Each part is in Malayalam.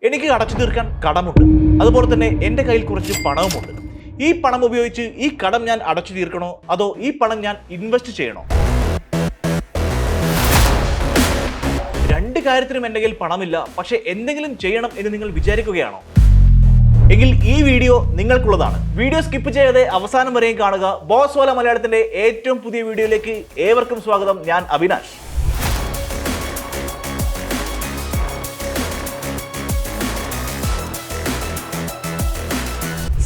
എനിക്ക് അടച്ചു തീർക്കാൻ കടമുണ്ട്, അതുപോലെ തന്നെ എൻ്റെ കയ്യിൽ കുറച്ച് പണവുമുണ്ട്. ഈ പണം ഉപയോഗിച്ച് ഈ കടം ഞാൻ അടച്ചു തീർക്കണോ അതോ ഈ പണം ഞാൻ ഇൻവെസ്റ്റ് ചെയ്യണോ? രണ്ട് കാര്യത്തിനും എൻ്റെ കയ്യിൽ പണമില്ല, പക്ഷെ എന്തെങ്കിലും ചെയ്യണം എന്ന് നിങ്ങൾ വിചാരിക്കുകയാണോ? എങ്കിൽ ഈ വീഡിയോ നിങ്ങൾക്കുള്ളതാണ്. വീഡിയോ സ്കിപ്പ് ചെയ്യാതെ അവസാനം വരെയും കാണുക. ബോസ് വാല മലയാളത്തിന്റെ ഏറ്റവും പുതിയ വീഡിയോയിലേക്ക് ഏവർക്കും സ്വാഗതം. ഞാൻ അവിനാഷ്.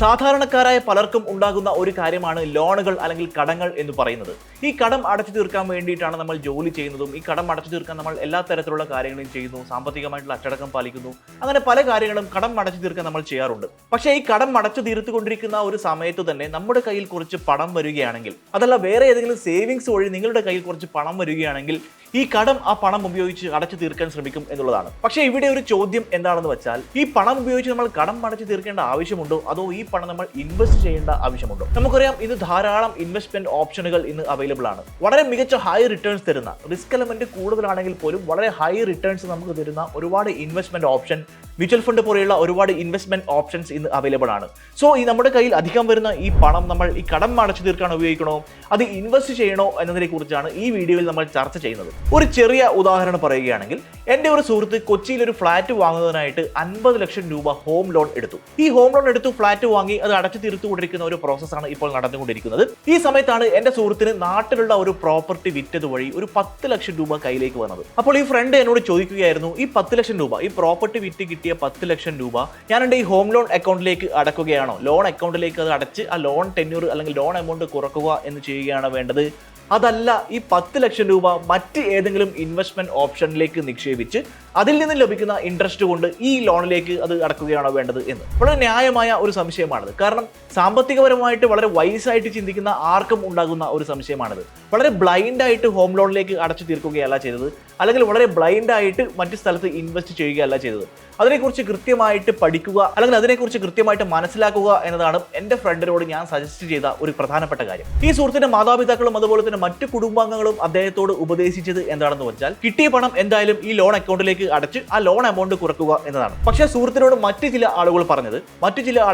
സാധാരണക്കാരായ പലർക്കും ഉണ്ടാകുന്ന ഒരു കാര്യമാണ് ലോണുകൾ അല്ലെങ്കിൽ കടങ്ങൾ എന്ന് പറയുന്നത്. ഈ കടം അടച്ചു തീർക്കാൻ വേണ്ടിയിട്ടാണ് നമ്മൾ ജോലി ചെയ്യുന്നതും ഈ കടം അടച്ചു തീർക്കാൻ നമ്മൾ എല്ലാ തരത്തിലുള്ള കാര്യങ്ങളും ചെയ്യുന്നു. സാമ്പത്തികമായിട്ടുള്ള അച്ചടക്കം പാലിക്കുന്നു. അങ്ങനെ പല കാര്യങ്ങളും കടം അടച്ചു തീർക്കാൻ നമ്മൾ ചെയ്യാറുണ്ട്. പക്ഷേ ഈ കടം അടച്ചു തീർത്തുകൊണ്ടിരിക്കുന്ന ഒരു സമയത്ത് തന്നെ നമ്മുടെ കയ്യിൽ കുറച്ച് പണം വരികയാണെങ്കിൽ, അതല്ല വേറെ ഏതെങ്കിലും സേവിങ്സ് വഴി നിങ്ങളുടെ കയ്യിൽ കുറച്ച് പണം വരികയാണെങ്കിൽ ഈ കടം ആ പണം ഉപയോഗിച്ച് അടച്ചു തീർക്കാൻ ശ്രമിക്കും എന്നുള്ളതാണ്. പക്ഷേ ഇവിടെ ഒരു ചോദ്യം എന്താണെന്ന് വെച്ചാൽ, ഈ പണം ഉപയോഗിച്ച് നമ്മൾ കടം അടച്ചു തീർക്കേണ്ട ആവശ്യമുണ്ടോ അതോ ഈ പണം നമ്മൾ ഇൻവെസ്റ്റ് ചെയ്യേണ്ട ആവശ്യമുണ്ടോ? നമുക്കറിയാം, ഇന്ന് ധാരാളം ഇൻവെസ്റ്റ്മെന്റ് ഓപ്ഷനുകൾ ഇന്ന് അവൈലബിൾ ആണ്. വളരെ മികച്ച ഹൈ റിട്ടേൺസ് തരുന്ന, റിസ്ക് എലമെന്റ് കൂടുതലാണെങ്കിൽ പോലും വളരെ ഹൈ റിട്ടേൺസ് നമുക്ക് തരുന്ന ഒരുപാട് ഇൻവെസ്റ്റ്മെന്റ് ഓപ്ഷൻ, മ്യൂച്വൽ ഫണ്ട് പോലെയുള്ള ഒരുപാട് ഇൻവെസ്റ്റ്മെന്റ് ഓപ്ഷൻസ് ഇന്ന് അവൈലബിൾ ആണ്. സോ ഈ നമ്മുടെ കയ്യിൽ അധികം വരുന്ന ഈ പണം നമ്മൾ ഈ കടം അടച്ചു തീർക്കാൻ ഉപയോഗിക്കണോ അത് ഇൻവെസ്റ്റ് ചെയ്യണോ എന്നതിനെ കുറിച്ചാണ് ഈ വീഡിയോയിൽ നമ്മൾ ചർച്ച ചെയ്യുന്നത്. ഒരു ചെറിയ ഉദാഹരണം പറയുകയാണെങ്കിൽ, എൻ്റെ ഒരു സുഹൃത്ത് കൊച്ചിയിൽ ഒരു ഫ്ലാറ്റ് വാങ്ങുന്നതിനായിട്ട് 50 ലക്ഷം രൂപ ഹോം ലോൺ എടുത്തു. ഈ ഹോം ലോൺ എടുത്തു ഫ്ലാറ്റ് വാങ്ങി അത് അടച്ചു തീർത്തുകൊണ്ടിരിക്കുന്ന ഒരു പ്രോസസ്സാണ് ഇപ്പോൾ നടന്നുകൊണ്ടിരിക്കുന്നത്. ഈ സമയത്താണ് എൻ്റെ സുഹൃത്തിന് നാട്ടിലുള്ള ഒരു പ്രോപ്പർട്ടി വിറ്റത് വഴി ഒരു 10 ലക്ഷം രൂപ കയ്യിലേക്ക് വന്നത്. അപ്പോൾ ഈ ഫ്രണ്ട് എന്നോട് ചോദിക്കുകയായിരുന്നു, ഈ 10 ലക്ഷം രൂപ, ഈ പ്രോപ്പർട്ടി വിറ്റ് കിട്ടിയ 10 ലക്ഷം രൂപ ഞാൻ എൻ്റെ ഈ ഹോം ലോൺ അക്കൗണ്ടിലേക്ക് അടക്കുകയാണോ, ലോൺ അക്കൗണ്ടിലേക്ക് അത് അടച്ച് ആ ലോൺ ടെന്യൂർ അല്ലെങ്കിൽ ലോൺ എമൗണ്ട് കുറക്കുക എന്ന് ചെയ്യുകയാണോ വേണ്ടത്? അതല്ല, ഈ 10 ലക്ഷം രൂപ മറ്റ് ഏതെങ്കിലും ഇൻവെസ്റ്റ്മെന്റ് ഓപ്ഷനിലേക്ക് നിക്ഷേപിച്ച് അതിൽ നിന്ന് ലഭിക്കുന്ന ഇൻട്രസ്റ്റ് കൊണ്ട് ഈ ലോണിലേക്ക് അത് അടക്കുകയാണോ വേണ്ടത് എന്ന്? വളരെ ന്യായമായ ഒരു സംശയമാണിത്. കാരണം സാമ്പത്തികപരമായിട്ട് വളരെ വൈസായിട്ട് ചിന്തിക്കുന്ന ആർക്കും ഉണ്ടാകുന്ന ഒരു സംശയമാണിത്. വളരെ ബ്ലൈൻഡായിട്ട് ഹോം ലോണിലേക്ക് അടച്ചു തീർക്കുകയല്ല ചെയ്തത്, അല്ലെങ്കിൽ വളരെ ബ്ലൈൻഡായിട്ട് മറ്റു സ്ഥലത്ത് ഇൻവെസ്റ്റ് ചെയ്യുകയല്ല ചെയ്തത്. അതിനെക്കുറിച്ച് കൃത്യമായിട്ട് പഠിക്കുക അല്ലെങ്കിൽ അതിനെക്കുറിച്ച് കൃത്യമായിട്ട് മനസ്സിലാക്കുക എന്നതാണ് എൻ്റെ ഫ്രണ്ടിനോട് ഞാൻ സജസ്റ്റ് ചെയ്ത ഒരു പ്രധാനപ്പെട്ട കാര്യം. ഈ സുഹൃത്തിന്റെ മാതാപിതാക്കളും അതുപോലെ തന്നെ മറ്റു കുടുംബാംഗങ്ങളും അദ്ദേഹത്തോട് ഉപദേശിച്ചത് എന്താണെന്ന് വെച്ചാൽ, കിട്ടിയ പണം എന്തായാലും ഈ ലോൺ അക്കൗണ്ടിലേക്ക് അടച്ച് ആ ലോൺ എമൗണ്ട് കുറക്കുക എന്നതാണ്. പക്ഷേ സുഹൃത്തിനോട് മറ്റു ചില ആളുകൾ പറഞ്ഞത്,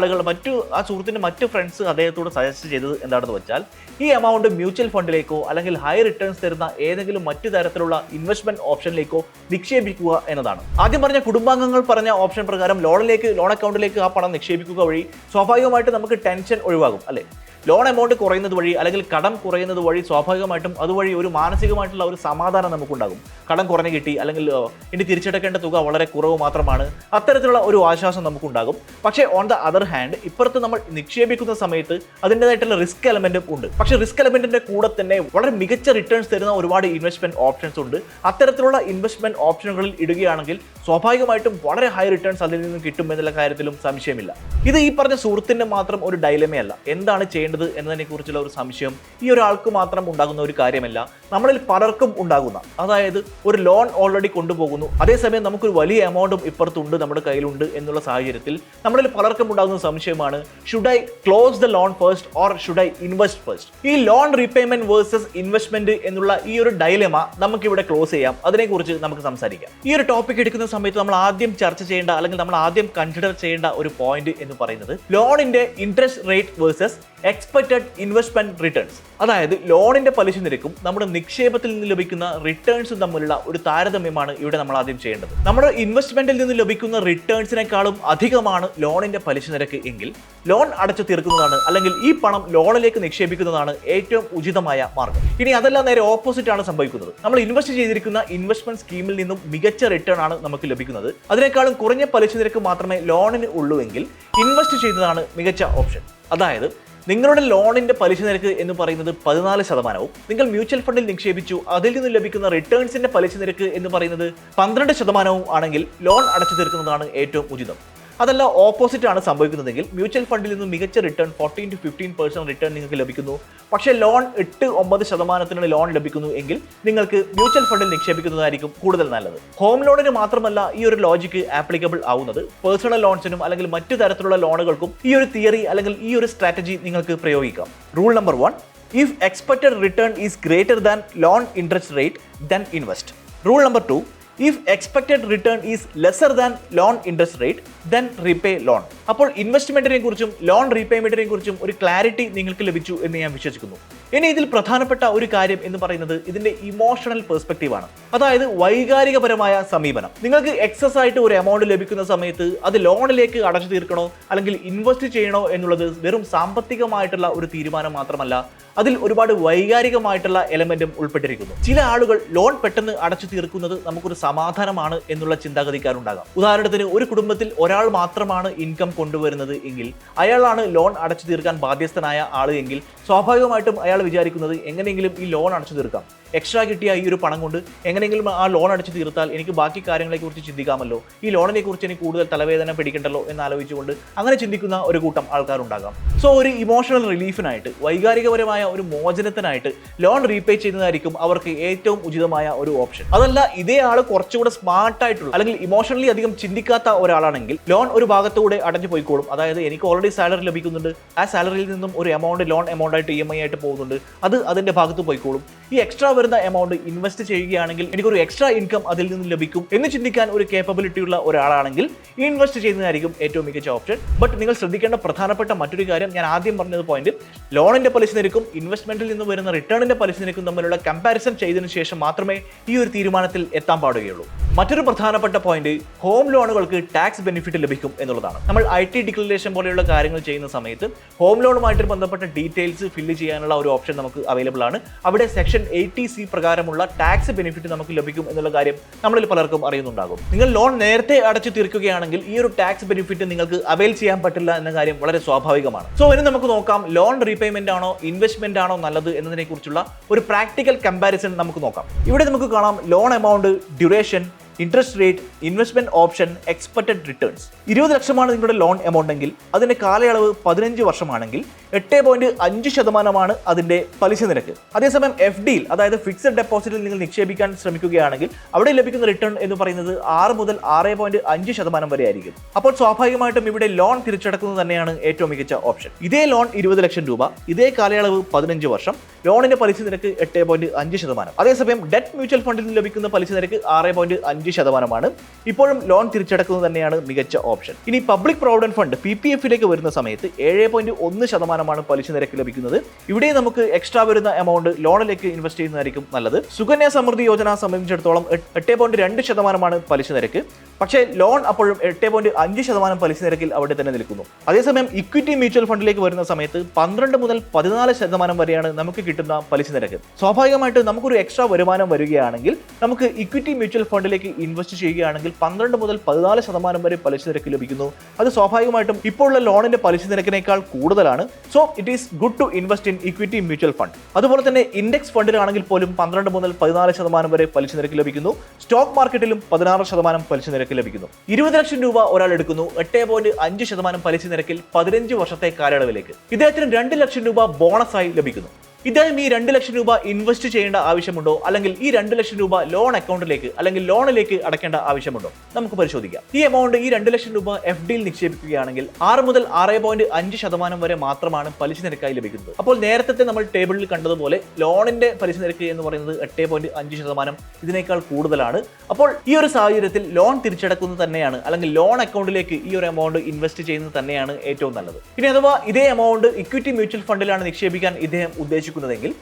ആ സുഹൃത്തിന്റെ മറ്റു ഫ്രണ്ട്സ് അദ്ദേഹത്തോട് സജസ്റ്റ് ചെയ്തത് എന്താണെന്ന് വെച്ചാൽ, ഈ എമൗണ്ട് മ്യൂച്വൽ ഫണ്ടിലേക്കോ അല്ലെങ്കിൽ ഹൈ റിട്ടേൺസ് തരുന്ന ഏതെങ്കിലും മറ്റു തരത്തിലുള്ള ഇൻവെസ്റ്റ്മെന്റ് ഓപ്ഷനിലേക്കോ നിക്ഷേപിക്കുക എന്നതാണ്. ആദ്യം പറഞ്ഞ കുടുംബാംഗങ്ങൾ പറഞ്ഞ ഓപ്ഷൻ പ്രകാരം ലോൺ അക്കൗണ്ടിലേക്ക് ആ പണം നിക്ഷേപിക്കുക വഴി സ്വാഭാവികമായിട്ട് നമുക്ക് ടെൻഷൻ ഒഴിവാകും, അല്ലെ? ലോൺ എമൗണ്ട് കുറയുന്നത് വഴി അല്ലെങ്കിൽ കടം കുറയുന്നത് വഴി സ്വാഭാവികമായിട്ടും അതുവഴി ഒരു മാനസികമായിട്ടുള്ള ഒരു സമാധാനം നമുക്കുണ്ടാകും. കടം കുറഞ്ഞു കിട്ടി, അല്ലെങ്കിൽ ഇനി തിരിച്ചടക്കേണ്ട തുക വളരെ കുറവ് മാത്രമാണ്, അത്തരത്തിലുള്ള ഒരു ആശ്വാസം നമുക്കുണ്ടാകും. പക്ഷേ ഓൺ ദ അതർ ഹാൻഡ്, ഇപ്പുറത്ത് നമ്മൾ നിക്ഷേപിക്കുന്ന സമയത്ത് അതിൻ്റെതായിട്ടുള്ള റിസ്ക് എലമെന്റും ഉണ്ട്. പക്ഷേ റിസ്ക് എലമെന്റിന്റെ കൂടെ തന്നെ വളരെ മികച്ച റിട്ടേൺസ് തരുന്ന ഒരുപാട് ഇൻവെസ്റ്റ്മെന്റ് ഓപ്ഷൻസ് ഉണ്ട്. അത്തരത്തിലുള്ള ഇൻവെസ്റ്റ്മെന്റ് ഓപ്ഷനുകളിൽ ഇടുകയാണെങ്കിൽ സ്വാഭാവികമായിട്ടും വളരെ ഹൈ റിട്ടേൺസ് അതിൽ നിന്ന് കിട്ടും എന്നുള്ള കാര്യത്തിലും സംശയമില്ല. ഇത് ഈ പറഞ്ഞ സുഹൃത്തിന്റെ മാത്രം ഒരു ഡൈലമയല്ല. എന്താണ് ചെയ്യേണ്ടത് എന്നതിനെ കുറിച്ചുള്ള ഒരു സംശയം ഈ ഒരാൾക്ക് മാത്രം ഉണ്ടാകുന്ന ഒരു കാര്യമല്ല, നമ്മളിൽ പലർക്കും ഉണ്ടാകുന്ന. അതായത് ഒരു ലോൺ ഓൾറെഡി കൊണ്ടുപോകുന്നു, അതേസമയം നമുക്കൊരു വലിയ എമൗണ്ടും ഇപ്പുറത്തുണ്ട്, നമ്മുടെ കയ്യിലുണ്ട് എന്നുള്ള സാഹചര്യത്തിൽ നമ്മളിൽ പലർക്കും ഉണ്ടാകുന്ന സംശയമാണ്, should I close the loan first or should I invest first? ഈ ലോൺ റീപേയ്മെന്റ് വേഴ്സസ് ഇൻവെസ്റ്റ്മെന്റ് എന്നുള്ള ഈ ഒരു ഡൈലമ നമുക്കിവിടെ ക്ലോസ് ചെയ്യാം. അതിനെക്കുറിച്ച് നമുക്ക് സംസാരിക്കാം. ഈ ഒരു ടോപ്പിക് എടുക്കുന്ന സമയത്ത് നമ്മൾ ആദ്യം ചർച്ച ചെയ്യേണ്ട അല്ലെങ്കിൽ നമ്മൾ ആദ്യം കൺസിഡർ ചെയ്യേണ്ട ഒരു പോയിന്റ് എന്ന് പറയുന്നത് ലോണിന്റെ interest rate versus expected investment returns. അതായത് ലോണിന്റെ പലിശ നിരക്കും നമ്മുടെ നിക്ഷേപത്തിൽ നിന്ന് ലഭിക്കുന്ന റിട്ടേൺസും തമ്മിലുള്ള ഒരു താരതമ്യമാണ് ഇവിടെ നമ്മൾ ആദ്യം ചെയ്യേണ്ടത്. നമ്മുടെ ഇൻവെസ്റ്റ്മെന്റിൽ നിന്ന് ലഭിക്കുന്ന റിട്ടേൺസിനേക്കാളും അധികമാണ് ലോണിന്റെ പലിശ നിരക്ക് എങ്കിൽ ലോൺ അടച്ചു തീർക്കുന്നതാണ് അല്ലെങ്കിൽ ഈ പണം ലോണിലേക്ക് നിക്ഷേപിക്കുന്നതാണ് ഏറ്റവും ഉചിതമായ മാർഗം. ഇനി അതല്ല, നേരെ ഓപ്പോസിറ്റ് ആണ് സംഭവിക്കുന്നത്. നമ്മൾ ഇൻവെസ്റ്റ് ചെയ്തിരിക്കുന്ന ഇൻവെസ്റ്റ്മെന്റ് സ്കീമിൽ നിന്നും മികച്ച റിട്ടേൺ ആണ് നമുക്ക് ലഭിക്കുന്നത്, അതിനേക്കാളും കുറഞ്ഞ പലിശ നിരക്ക് മാത്രമേ ലോണിന് ഉള്ളൂ എങ്കിൽ ഇൻവെസ്റ്റ് ചെയ്യുന്നതാണ് മികച്ച ഓപ്ഷൻ. അതായത് നിങ്ങളുടെ ലോണിന്റെ പലിശ നിരക്ക് എന്ന് പറയുന്നത് 14%, നിങ്ങൾ മ്യൂച്വൽ ഫണ്ടിൽ നിക്ഷേപിച്ചു, അതിൽ നിന്ന് ലഭിക്കുന്ന റിട്ടേൺസിന്റെ പലിശ നിരക്ക് എന്ന് പറയുന്നത് 12% ആണെങ്കിൽ ലോൺ അടച്ചു തീർക്കുന്നതാണ് ഏറ്റവും ഉചിതം. അതല്ല, ഓപ്പോസിറ്റ് ആണ് സംഭവിക്കുന്നതെങ്കിൽ മ്യൂച്വൽ ഫണ്ടിൽ നിന്ന് മികച്ച റിട്ടേൺ 14 to 15% റിട്ടേൺ നിങ്ങൾക്ക് ലഭിക്കുന്നു, പക്ഷേ ലോൺ 8-9% ലോൺ ലഭിക്കുന്നു എങ്കിൽ നിങ്ങൾക്ക് മ്യൂച്വൽ ഫണ്ടിൽ നിക്ഷേപിക്കുന്നതായിരിക്കും കൂടുതൽ നല്ലത്. ഹോം ലോണിന് മാത്രമല്ല ഈ ഒരു ലോജിക്ക് ആപ്ലിക്കബിൾ ആവുന്നത്, പേഴ്സണൽ ലോൺസിനും അല്ലെങ്കിൽ മറ്റു തരത്തിലുള്ള ലോണുകൾക്കും ഈ ഒരു തിയറി അല്ലെങ്കിൽ ഈ ഒരു സ്ട്രാറ്റജി നിങ്ങൾക്ക് പ്രയോഗിക്കാം. Rule number 1, if expected return is greater than loan interest rate, then invest. Rule number 2, if expected return is lesser than loan interest rate then repay loan. അപ്പോൾ ഇൻവെസ്റ്റ്മെന്റിനെ കുറിച്ചും ലോൺ റീപേയ്മെന്റിനെ കുറിച്ചും ഒരു ക്ലാരിറ്റി നിങ്ങൾക്ക് ലഭിച്ചു എന്ന് ഞാൻ വിശ്വസിക്കുന്നു. ഇനി ഇതിൽ പ്രധാനപ്പെട്ട ഒരു കാര്യം എന്ന് പറയുന്നത് ഇതിന്റെ ഇമോഷണൽ പെർസ്പെക്റ്റീവ് ആണ്. അതായത് വൈകാരികപരമായ സമീപനം. നിങ്ങൾക്ക് എക്സസ് ആയിട്ട് ഒരു എമൗണ്ട് ലഭിക്കുന്ന സമയത്ത് അത് ലോണിലേക്ക് അടച്ചു തീർക്കണോ അല്ലെങ്കിൽ ഇൻവെസ്റ്റ് ചെയ്യണോ എന്നുള്ളത് വെറും സാമ്പത്തികമായിട്ടുള്ള ഒരു തീരുമാനം മാത്രമല്ല, അതിൽ ഒരുപാട് വൈകാരികമായിട്ടുള്ള എലമെന്റും ഉൾപ്പെട്ടിരിക്കുന്നു. ചില ആളുകൾ ലോൺ പെട്ടെന്ന് അടച്ചു തീർക്കുന്നത് നമുക്കൊരു സമാധാനമാണ് എന്നുള്ള ചിന്താഗതിക്കാരുണ്ടാകാം. ഉദാഹരണത്തിന് ഒരു കുടുംബത്തിൽ ഒരാൾ മാത്രമാണ് ഇൻകം കൊണ്ടുവരുന്നത് എങ്കിൽ അയാളാണ് ലോൺ അടച്ചു തീർക്കാൻ ബാധ്യസ്ഥനായ ആൾ എങ്കിൽ സ്വാഭാവികമായിട്ടും അയാൾ വിചാരിക്കുന്നത് എങ്ങനെയെങ്കിലും ഈ ലോൺ അടച്ചു തീർക്കാം, എക്സ്ട്രാ കിട്ടിയ ഈ ഒരു പണം കൊണ്ട് എങ്ങനെയെങ്കിലും ആ ലോൺ അടച്ചു തീർത്താൽ എനിക്ക് ബാക്കി കാര്യങ്ങളെക്കുറിച്ച് ചിന്തിക്കാമല്ലോ, ഈ ലോണിനെ കുറിച്ച് എനിക്ക് കൂടുതൽ തലവേദന പിടിക്കണ്ടല്ലോ എന്ന് ആലോചിച്ചുകൊണ്ട് അങ്ങനെ ചിന്തിക്കുന്ന ഒരു കൂട്ടം ആൾക്കാരുണ്ടാകാം. സോ ഒരു ഇമോഷണൽ റിലീഫിനായിട്ട്, വൈകാരികപരമായ ഒരു മോചനത്തിനായിട്ട് ലോൺ റീപേ ചെയ്യുന്നതായിരിക്കും അവർക്ക് ഏറ്റവും ഉചിതമായ ഒരു ഓപ്ഷൻ. അതല്ല ഇതേ ആൾ കുറച്ചുകൂടെ സ്മാർട്ടായിട്ടുള്ള അല്ലെങ്കിൽ ഇമോഷണലി അധികം ചിന്തിക്കാത്ത ഒരാളാണെങ്കിൽ ലോൺ ഒരു ഭാഗത്തൂടെ അടഞ്ഞു പോയിക്കോളും. അതായത് എനിക്ക് ഓൾറെഡി സാലറി ലഭിക്കുന്നുണ്ട്, ആ സാലറിയിൽ നിന്നും ഒരു എമൗണ്ട് ലോൺ എമൗണ്ട് ആയിട്ട് EMI ആയിട്ട് പോകുന്നുണ്ട്, അത് അതിന്റെ ഭാഗത്ത് പോയിക്കോളും. ഈ എക്സ്ട്രാ വരുന്ന എമൗണ്ട് ഇൻവെസ്റ്റ് ചെയ്യുകയാണെങ്കിൽ എനിക്കൊരു എക്സ്ട്രാ ഇൻകം അതിൽ നിന്ന് ലഭിക്കും എന്ന് ചിന്തിക്കാൻ ഒരു കേപ്പബിലിറ്റി ഉള്ള ഒരാളാണെങ്കിൽ ഇൻവെസ്റ്റ് ചെയ്യുന്നതായിരിക്കും ഏറ്റവും മികച്ച ഓപ്ഷൻ. ബട്ട് നിങ്ങൾ ശ്രദ്ധിക്കേണ്ട പ്രധാനപ്പെട്ട മറ്റൊരു കാര്യം, ഞാൻ ആദ്യം പറഞ്ഞത് പോയിന്റ്, ലോണിന്റെ പലിശ നിരക്കും ഇൻവെസ്റ്റ്മെന്റിൽ നിന്ന് വരുന്ന റിട്ടേണിന്റെ പലിശ നിരക്കും തമ്മിലുള്ള കമ്പാരിസൺ ചെയ്തതിനു ശേഷം മാത്രമേ ഈ ഒരു തീരുമാനത്തിൽ എത്താൻ പാടുകയുള്ളൂ. മറ്റൊരു പ്രധാനപ്പെട്ട പോയിന്റ്, ഹോം ലോണുകൾക്ക് ടാക്സ് ബെനിഫിറ്റ് ലഭിക്കും എന്നുള്ളതാണ്. നമ്മൾ IT ഡിക്ലറേഷൻ പോലെയുള്ള കാര്യങ്ങൾ ചെയ്യുന്ന സമയത്ത് ഹോം ലോണുമായിട്ട് ബന്ധപ്പെട്ട ഡീറ്റെയിൽസ് ഫില്ല് ചെയ്യാനുള്ള ഒരു ഓപ്ഷൻ നമുക്ക് അവൈലബിൾ ആണ്. അവിടെ സെക്ഷൻ 80C പ്രകാരമുള്ള ടാക്സ് ബെനിഫിറ്റ് നമുക്ക് ലഭിക്കും എന്നുള്ള കാര്യം നമ്മളിൽ പലർക്കും അറിയുന്നുണ്ടാകും. നിങ്ങൾ ലോൺ നേരത്തെ അടച്ചു തീർക്കുകയാണെങ്കിൽ ഈ ഒരു ടാക്സ് ബെനിഫിറ്റ് നിങ്ങൾക്ക് അവൈൽ ചെയ്യാൻ പറ്റില്ല എന്ന കാര്യം വളരെ സ്വാഭാവികമാണ്. സോ ഇനി നമുക്ക് നോക്കാം, ലോൺ റീപേയ്മെന്റ് ആണോ ഇൻവെസ്റ്റ്മെന്റ് ആണോ നല്ലത് എന്നതിനെ കുറിച്ചുള്ള ഒരു പ്രാക്ടിക്കൽ കമ്പാരിസൺ നമുക്ക് നോക്കാം. ഇവിടെ നമുക്ക് കാണാം loan amount, duration, interest rate, investment option, expected returns. 20 ലക്ഷമാണ് നിങ്ങളുടെ ലോൺ എമൗണ്ട് എങ്കിൽ അതിന്റെ കാലയളവ് 15 വർഷമാണെങ്കിൽ 8.5% അതിന്റെ പലിശ നിരക്ക്. അതേസമയം FDയിൽ അതായത് ഫിക്സഡ് ഡെപ്പോസിറ്റിൽ നിങ്ങൾ നിക്ഷേപിക്കാൻ ശ്രമിക്കുകയാണെങ്കിൽ അവിടെ ലഭിക്കുന്ന റിട്ടേൺ എന്ന് പറയുന്നത് 6 മുതൽ 6.5% വരെ ആയിരിക്കും. അപ്പോൾ സ്വാഭാവികമായിട്ടും ഇവിടെ ലോൺ തിരിച്ചടക്കുന്നത് തന്നെയാണ് ഏറ്റവും മികച്ച ഓപ്ഷൻ. ഇതേ ലോൺ 20 ലക്ഷം രൂപ, ഇതേ കാലയളവ് 15 വർഷം, ലോണിന്റെ പലിശ നിരക്ക് 8.5%. അതേസമയം ഡെറ്റ് മ്യൂച്വൽ ഫണ്ടിൽ നിന്ന് ലഭിക്കുന്ന പലിശ നിരക്ക് 6.5%. ഇപ്പോഴും ലോൺ തിരിച്ചടക്കുന്നത് തന്നെയാണ് മികച്ച ഓപ്ഷൻ. ഇനി പബ്ലിക് പ്രൊവിഡന്റ് ഫണ്ട് PPFിലേക്ക് വരുന്ന സമയത്ത് 7.1% പലിശ നിരക്ക് ലഭിക്കുന്നത്. ഇവിടെ നമുക്ക് എക്സ്ട്രാ വരുന്ന എമൗണ്ട് ലോണിലേക്ക് ഇൻവെസ്റ്റ് ചെയ്യുന്നതായിരിക്കും നല്ലത്. സുകന്യ സമൃദ്ധി യോജന സംബന്ധിച്ചിടത്തോളം 8.2% പലിശ നിരക്ക്. പക്ഷേ ലോൺ അപ്പോഴും 8.5% പലിശ നിരക്കിൽ അവിടെ തന്നെ നിൽക്കുന്നു. അതേസമയം ഇക്വിറ്റി മ്യൂച്വൽ ഫണ്ടിലേക്ക് വരുന്ന സമയത്ത് 12 മുതൽ 14% വരെയാണ് നമുക്ക് കിട്ടുന്ന പലിശ നിരക്ക്. സ്വാഭാവികമായിട്ട് നമുക്കൊരു എക്സ്ട്രാ വരുമാനം വരികയാണെങ്കിൽ നമുക്ക് ഇക്വിറ്റി മ്യൂച്വൽ ഫണ്ടിലേക്ക് ഇൻവെസ്റ്റ് ചെയ്യുകയാണെങ്കിൽ 12 മുതൽ 14% വരെ പലിശ നിരക്ക് ലഭിക്കുന്നു. അത് സ്വാഭാവികമായിട്ടും ഇപ്പോഴുള്ള ലോണിന്റെ പലിശ നിരക്കിനേക്കാൾ കൂടുതലാണ്. So it is good to invest in equity mutual fund. അതുപോലെ തന്നെ ഇൻഡെക്സ് ഫണ്ടിലാണെങ്കിൽ പോലും 12 മുതൽ 14% വരെ പലിശ നിരക്ക് ലഭിക്കുന്നു. സ്റ്റോക്ക് മാർക്കറ്റിലും 16% പലിശ നിരക്ക് ലഭിക്കുന്നു. 20 ലക്ഷം രൂപ ഒരാൾ എടുക്കുന്നു, 8.5% പലിശ നിരക്കിൽ 15 വർഷത്തെ കാലയളവിലേക്ക്. ഇദ്ദേഹത്തിന് 2 ലക്ഷം രൂപ ബോണസായി ലഭിക്കുന്നു. ഇദ്ദേഹം ഈ 2 ലക്ഷം രൂപ ഇൻവെസ്റ്റ് ചെയ്യേണ്ട ആവശ്യമുണ്ടോ, അല്ലെങ്കിൽ ഈ 2 ലക്ഷം രൂപ ലോൺ അക്കൗണ്ടിലേക്ക് അല്ലെങ്കിൽ ലോണിലേക്ക് അടയ്ക്കേണ്ട ആവശ്യമുണ്ടോ? നമുക്ക് പരിശോധിക്കാം. ഈ എമൗണ്ട്, ഈ 2 ലക്ഷം രൂപ FDയിൽ നിക്ഷേപിക്കുകയാണെങ്കിൽ 6 മുതൽ 6.5% വരെ മാത്രമാണ് പലിശ നിരക്കായി ലഭിക്കുന്നത്. അപ്പോൾ നേരത്തെ നമ്മൾ ടേബിളിൽ കണ്ടതുപോലെ ലോണിന്റെ പലിശ നിരക്ക് എന്ന് പറയുന്നത് 8.5%, ഇതിനേക്കാൾ കൂടുതലാണ്. അപ്പോൾ ഈ ഒരു സാഹചര്യത്തിൽ ലോൺ തിരിച്ചടക്കുന്നത് തന്നെയാണ്, അല്ലെങ്കിൽ ലോൺ അക്കൗണ്ടിലേക്ക് ഈ ഒരു എമൗണ്ട് ഇൻവെസ്റ്റ് ചെയ്യുന്നത് തന്നെയാണ് ഏറ്റവും നല്ലത്. ഇനി അഥവാ ഇതേ എമൗണ്ട് ഇക്വിറ്റി മ്യൂച്വൽ ഫണ്ടിലാണ് നിക്ഷേപിക്കാൻ ഇദ്ദേഹം ഉദ്ദേശിക്കുന്നത് െങ്കിൽ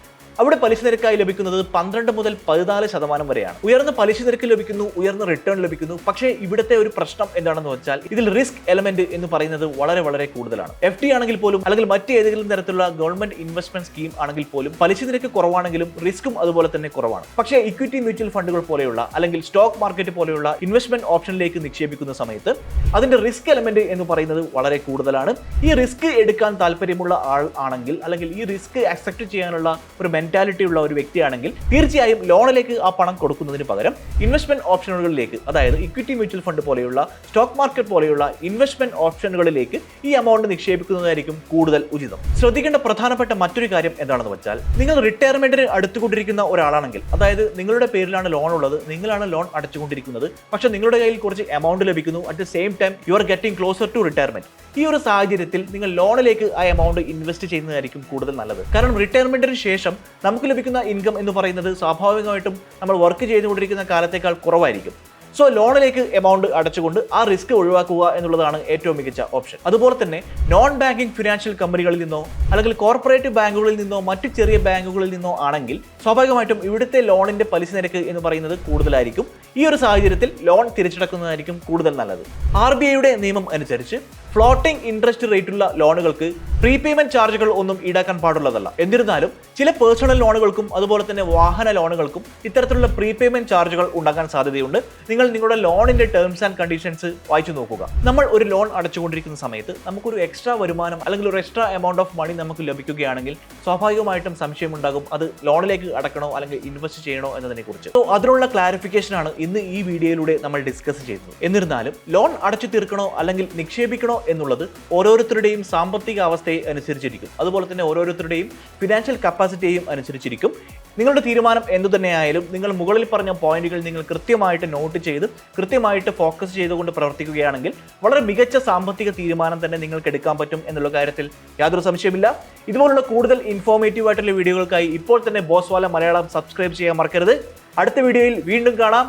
അവിടെ പലിശ നിരക്കായി ലഭിക്കുന്നത് 12 മുതൽ 14% വരെയാണ്. ഉയർന്ന പലിശ നിരക്ക് ലഭിക്കുന്നു, ഉയർന്ന റിട്ടേൺ ലഭിക്കുന്നു. പക്ഷേ ഇവിടുത്തെ ഒരു പ്രശ്നം എന്താണെന്ന് വെച്ചാൽ ഇതിൽ റിസ്ക് എലമെന്റ് എന്ന് പറയുന്നത് വളരെ വളരെ കൂടുതലാണ്. FD ആണെങ്കിൽ പോലും അല്ലെങ്കിൽ മറ്റേതെങ്കിലും തരത്തിലുള്ള ഗവൺമെന്റ് ഇൻവെസ്റ്റ്മെന്റ് സ്കീം ആണെങ്കിൽ പോലും പലിശ നിരക്ക് കുറവാണെങ്കിലും റിസ്ക്കും അതുപോലെ തന്നെ കുറവാണ്. പക്ഷേ ഇക്വിറ്റി മ്യൂച്വൽ ഫണ്ടുകൾ പോലെയുള്ള അല്ലെങ്കിൽ സ്റ്റോക്ക് മാർക്കറ്റ് പോലെയുള്ള ഇൻവെസ്റ്റ്മെന്റ് ഓപ്ഷനിലേക്ക് നിക്ഷേപിക്കുന്ന സമയത്ത് അതിന്റെ റിസ്ക് എലമെന്റ് എന്ന് പറയുന്നത് വളരെ കൂടുതലാണ്. ഈ റിസ്ക് എടുക്കാൻ താല്പര്യമുള്ള ആൾ ആണെങ്കിൽ അല്ലെങ്കിൽ ഈ റിസ്ക് അക്സെപ്റ്റ് ചെയ്യാനുള്ള ഒരു മെന്റാലിറ്റി ഉള്ള ഒരു വ്യക്തിയാണെങ്കിൽ തീർച്ചയായും ലോണിലേക്ക് ആ പണം കൊടുക്കുന്നതിന് പകരം ഇൻവെസ്റ്റ്മെന്റ് ഓപ്ഷനുകളിലേക്ക്, അതായത് ഇക്വിറ്റി മ്യൂച്വൽ ഫണ്ട് പോലെയുള്ള സ്റ്റോക്ക് മാർക്കറ്റ് പോലെയുള്ള ഇൻവെസ്റ്റ്മെന്റ് ഓപ്ഷനുകളിലേക്ക് ഈ എമൗണ്ട് നിക്ഷേപിക്കുന്നതായിരിക്കും കൂടുതൽ ഉചിതം. ശ്രദ്ധിക്കേണ്ട പ്രധാനപ്പെട്ട മറ്റൊരു കാര്യം എന്താണെന്ന് വെച്ചാൽ, നിങ്ങൾ റിട്ടയർമെന്റിന് അടുത്തുകൊണ്ടിരിക്കുന്ന ഒരാളാണെങ്കിൽ, അതായത് നിങ്ങളുടെ പേരിലാണ് ലോൺ ഉള്ളത്, നിങ്ങളാണ് ലോൺ അടച്ചുകൊണ്ടിരിക്കുന്നത്, പക്ഷേ നിങ്ങളുടെ കയ്യിൽ കുറച്ച് എമൗണ്ട് ലഭിക്കുന്നു, at the same time you are getting closer to retirement. ഈ ഒരു സാഹചര്യത്തിൽ നിങ്ങൾ ലോണിലേക്ക് ആ എമൗണ്ട് ഇൻവെസ്റ്റ് ചെയ്യുന്നതായിരിക്കും കൂടുതൽ നല്ലത്. കാരണം റിട്ടയർമെന്റിന് ശേഷം നമുക്ക് ലഭിക്കുന്ന ഇൻകം എന്ന് പറയുന്നത് സ്വാഭാവികമായിട്ടും നമ്മൾ വർക്ക് ചെയ്തുകൊണ്ടിരിക്കുന്ന കാലത്തേക്കാൾ കുറവായിരിക്കും. സോ ലോണിലേക്ക് എമൗണ്ട് അടച്ചുകൊണ്ട് ആ റിസ്ക് ഒഴിവാക്കുക എന്നുള്ളതാണ് ഏറ്റവും മികച്ച ഓപ്ഷൻ. അതുപോലെ തന്നെ നോൺ ബാങ്കിങ് ഫിനാൻഷ്യൽ കമ്പനികളിൽ നിന്നോ അല്ലെങ്കിൽ കോർപ്പറേറ്റീവ് ബാങ്കുകളിൽ നിന്നോ മറ്റ് ചെറിയ ബാങ്കുകളിൽ നിന്നോ ആണെങ്കിൽ സ്വാഭാവികമായിട്ടും ഇവിടുത്തെ ലോണിന്റെ പലിശ നിരക്ക് എന്ന് പറയുന്നത് കൂടുതലായിരിക്കും. ഈ ഒരു സാഹചര്യത്തിൽ ലോൺ തിരിച്ചടക്കുന്നതായിരിക്കും കൂടുതൽ നല്ലത്. RBIയുടെ നിയമം അനുസരിച്ച് ഫ്ലോട്ടിംഗ് ഇൻട്രസ്റ്റ് റേറ്റുള്ള ലോണുകൾക്ക് പ്രീപേയ്മെന്റ് ചാർജുകൾ ഒന്നും ഈടാക്കാൻ പാടുള്ളതല്ല. എന്നിരുന്നാലും ചില പേഴ്സണൽ ലോണുകൾക്കും അതുപോലെ തന്നെ വാഹന ലോണുകൾക്കും ഇത്തരത്തിലുള്ള പ്രീപേയ്മെന്റ് ചാർജുകൾ ഉണ്ടാകാൻ സാധ്യതയുണ്ട്. നിങ്ങൾ നിങ്ങളുടെ ലോണിന്റെ ടേംസ് ആൻഡ് കണ്ടീഷൻസ് വായിച്ചു നോക്കുക. നമ്മൾ ഒരു ലോൺ അടച്ചുകൊണ്ടിരിക്കുന്ന സമയത്ത് നമുക്കൊരു എക്സ്ട്രാ വരുമാനം അല്ലെങ്കിൽ ഒരു എക്സ്ട്രാ എമൗണ്ട് ഓഫ് മണി നമുക്ക് ലഭിക്കുകയാണെങ്കിൽ സ്വാഭാവികമായിട്ടും സംശയമുണ്ടാകും അത് ലോണിലേക്ക് അടക്കണോ അല്ലെങ്കിൽ ഇൻവെസ്റ്റ് ചെയ്യണോ എന്നതിനെ കുറിച്ച്. സോ അതിനുള്ള ക്ലാരിഫിക്കേഷൻ ആണ് ഇന്ന് ഈ വീഡിയോയിലൂടെ നമ്മൾ ഡിസ്കസ് ചെയ്യുന്നത്. എന്നിരുന്നാലും ലോൺ അടച്ചു തീർക്കണോ അല്ലെങ്കിൽ നിക്ഷേപിക്കണോ എന്നുള്ളത് ഓരോരുത്തരുടെയും സാമ്പത്തിക അവസ്ഥയെ അനുസരിച്ചിരിക്കും. അതുപോലെ തന്നെ ഓരോരുത്തരുടെയും ഫിനാൻഷ്യൽ കപ്പാസിറ്റിയെയും അനുസരിച്ചിരിക്കും. നിങ്ങളുടെ തീരുമാനം എന്തു തന്നെയായാലും നിങ്ങൾ മുകളിൽ പറഞ്ഞ പോയിന്റുകൾ നിങ്ങൾ കൃത്യമായിട്ട് നോട്ട് ചെയ്ത് കൃത്യമായിട്ട് ഫോക്കസ് ചെയ്തുകൊണ്ട് പ്രവർത്തിക്കുകയാണെങ്കിൽ വളരെ മികച്ച സാമ്പത്തിക തീരുമാനം തന്നെ നിങ്ങൾക്ക് എടുക്കാൻ പറ്റും എന്നുള്ള കാര്യത്തിൽ യാതൊരു സംശയമില്ല. ഇതുപോലുള്ള കൂടുതൽ ഇൻഫോർമേറ്റീവ് ആയിട്ടുള്ള വീഡിയോകൾക്കായി ഇപ്പോൾ തന്നെ ബോസ്വാല മലയാളം സബ്സ്ക്രൈബ് ചെയ്യാൻ മറക്കരുത്. അടുത്ത വീഡിയോയിൽ വീണ്ടും കാണാം.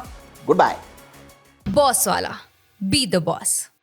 Good bye. ബോസ്വാല, ബി ദ ബോസ്.